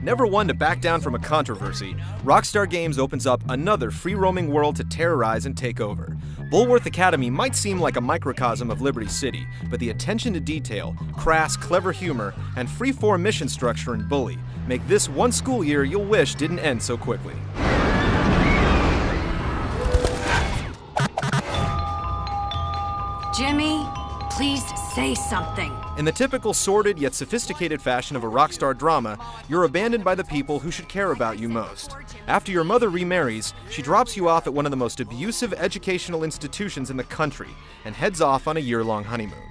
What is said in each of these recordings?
Never one to back down from a controversy, Rockstar Games opens up another free-roaming world to terrorize and take over. Bulworth Academy might seem like a microcosm of Liberty City, but the attention to detail, crass, clever humor, and free-form mission structure in Bully make this one school year you'll wish didn't end so quickly. Jimmy, please say something. In the typical sordid yet sophisticated fashion of a Rockstar drama, you're abandoned by the people who should care about you most. After your mother remarries, she drops you off at one of the most abusive educational institutions in the country and heads off on a year-long honeymoon.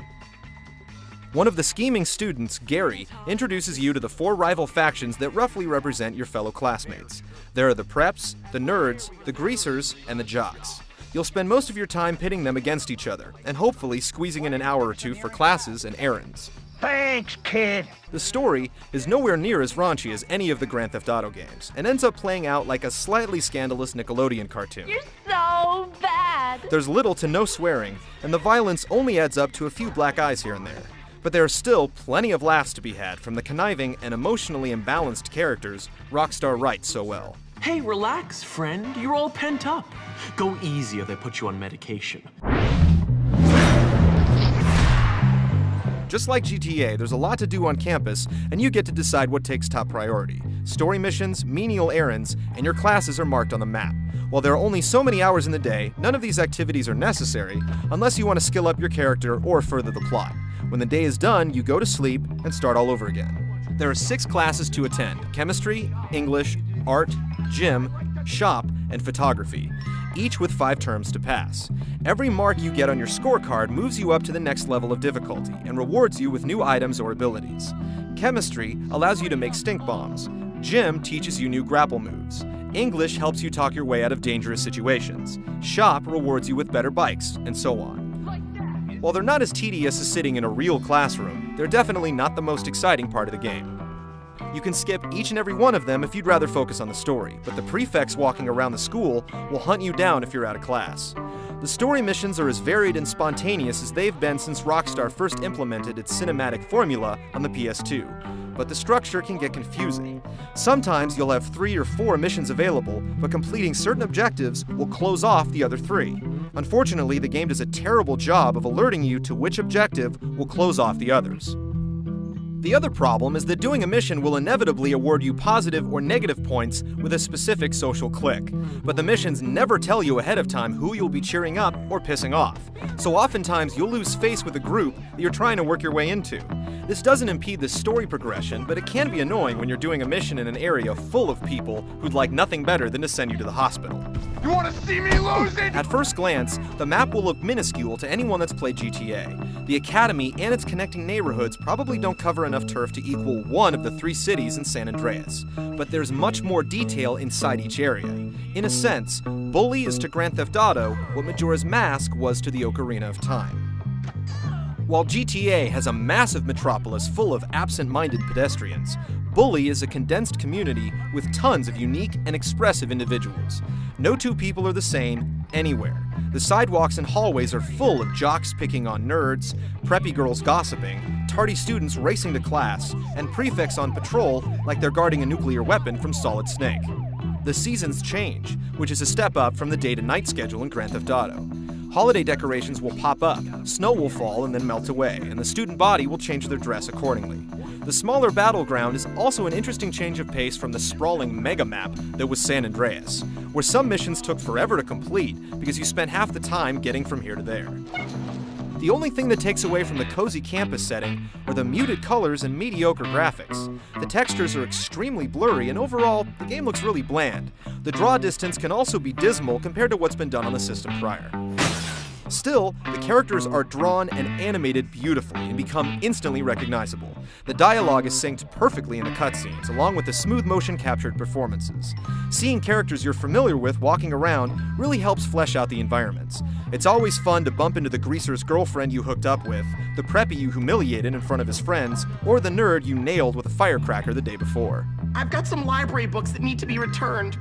One of the scheming students, Gary, introduces you to the 4 rival factions that roughly represent your fellow classmates. There are the preps, the nerds, the greasers, and the jocks. You'll spend most of your time pitting them against each other, and hopefully squeezing in an hour or two for classes and errands. Thanks, kid. The story is nowhere near as raunchy as any of the Grand Theft Auto games, and ends up playing out like a slightly scandalous Nickelodeon cartoon. You're so bad. There's little to no swearing, and the violence only adds up to a few black eyes here and there. But there are still plenty of laughs to be had from the conniving and emotionally imbalanced characters Rockstar writes so well. Hey, relax, friend. You're all pent up. Go easy or they put you on medication. Just like GTA, there's a lot to do on campus, and you get to decide what takes top priority. Story missions, menial errands, and your classes are marked on the map. While there are only so many hours in the day, none of these activities are necessary unless you want to skill up your character or further the plot. When the day is done, you go to sleep and start all over again. There are 6 classes to attend: chemistry, English, art, gym, shop, and photography, each with 5 terms to pass. Every mark you get on your scorecard moves you up to the next level of difficulty and rewards you with new items or abilities. Chemistry allows you to make stink bombs. Gym teaches you new grapple moves. English helps you talk your way out of dangerous situations. Shop rewards you with better bikes, and so on. While they're not as tedious as sitting in a real classroom, they're definitely not the most exciting part of the game. You can skip each and every one of them if you'd rather focus on the story, but the prefects walking around the school will hunt you down if you're out of class. The story missions are as varied and spontaneous as they've been since Rockstar first implemented its cinematic formula on the PS2, but the structure can get confusing. Sometimes you'll have 3 or 4 missions available, but completing certain objectives will close off the other 3. Unfortunately, the game does a terrible job of alerting you to which objective will close off the others. The other problem is that doing a mission will inevitably award you positive or negative points with a specific social clique, but the missions never tell you ahead of time who you'll be cheering up or pissing off, so oftentimes you'll lose face with a group that you're trying to work your way into. This doesn't impede the story progression, but it can be annoying when you're doing a mission in an area full of people who'd like nothing better than to send you to the hospital. You want to see me lose it? At first glance, the map will look minuscule to anyone that's played GTA. The Academy and its connecting neighborhoods probably don't cover enough turf to equal one of the 3 cities in San Andreas, but there's much more detail inside each area. In a sense, Bully is to Grand Theft Auto what Majora's Mask was to the Ocarina of Time. While GTA has a massive metropolis full of absent-minded pedestrians, Bully is a condensed community with tons of unique and expressive individuals. No 2 people are the same anywhere. The sidewalks and hallways are full of jocks picking on nerds, preppy girls gossiping, tardy students racing to class, and prefects on patrol like they're guarding a nuclear weapon from Solid Snake. The seasons change, which is a step up from the day-to-night schedule in Grand Theft Auto. Holiday decorations will pop up, snow will fall and then melt away, and the student body will change their dress accordingly. The smaller battleground is also an interesting change of pace from the sprawling mega map that was San Andreas, where some missions took forever to complete because you spent half the time getting from here to there. The only thing that takes away from the cozy campus setting are the muted colors and mediocre graphics. The textures are extremely blurry, and overall, the game looks really bland. The draw distance can also be dismal compared to what's been done on the system prior. Still, the characters are drawn and animated beautifully and become instantly recognizable. The dialogue is synced perfectly in the cutscenes, along with the smooth motion captured performances. Seeing characters you're familiar with walking around really helps flesh out the environments. It's always fun to bump into the greaser's girlfriend you hooked up with, the preppy you humiliated in front of his friends, or the nerd you nailed with a firecracker the day before. I've got some library books that need to be returned.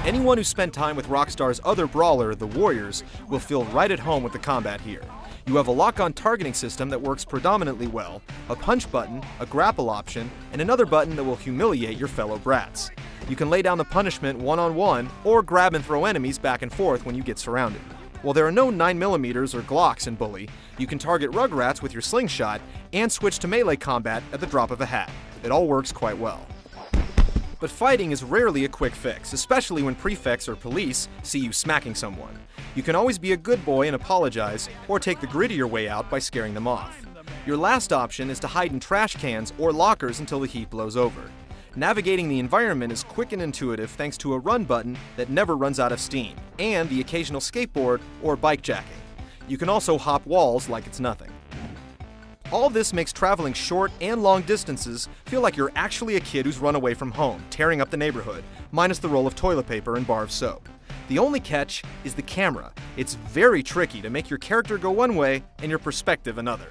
Anyone who spent time with Rockstar's other brawler, the Warriors, will feel right at home with the combat here. You have a lock-on targeting system that works predominantly well, a punch button, a grapple option, and another button that will humiliate your fellow brats. You can lay down the punishment one-on-one, or grab and throw enemies back and forth when you get surrounded. While there are no 9mm or Glocks in Bully, you can target Rugrats with your slingshot and switch to melee combat at the drop of a hat. It all works quite well. But fighting is rarely a quick fix, especially when prefects or police see you smacking someone. You can always be a good boy and apologize, or take the grittier way out by scaring them off. Your last option is to hide in trash cans or lockers until the heat blows over. Navigating the environment is quick and intuitive thanks to a run button that never runs out of steam, and the occasional skateboard or bike jacking. You can also hop walls like it's nothing. All this makes traveling short and long distances feel like you're actually a kid who's run away from home, tearing up the neighborhood, minus the roll of toilet paper and bar of soap. The only catch is the camera. It's very tricky to make your character go one way and your perspective another.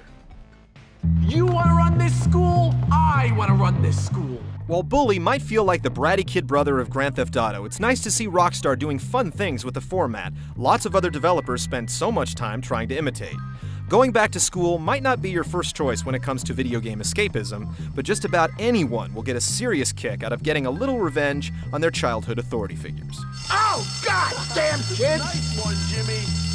You want to run this school? I want to run this school. While Bully might feel like the bratty kid brother of Grand Theft Auto, it's nice to see Rockstar doing fun things with the format lots of other developers spent so much time trying to imitate. Going back to school might not be your first choice when it comes to video game escapism, but just about anyone will get a serious kick out of getting a little revenge on their childhood authority figures. Oh, God damn, kid! Nice one, Jimmy.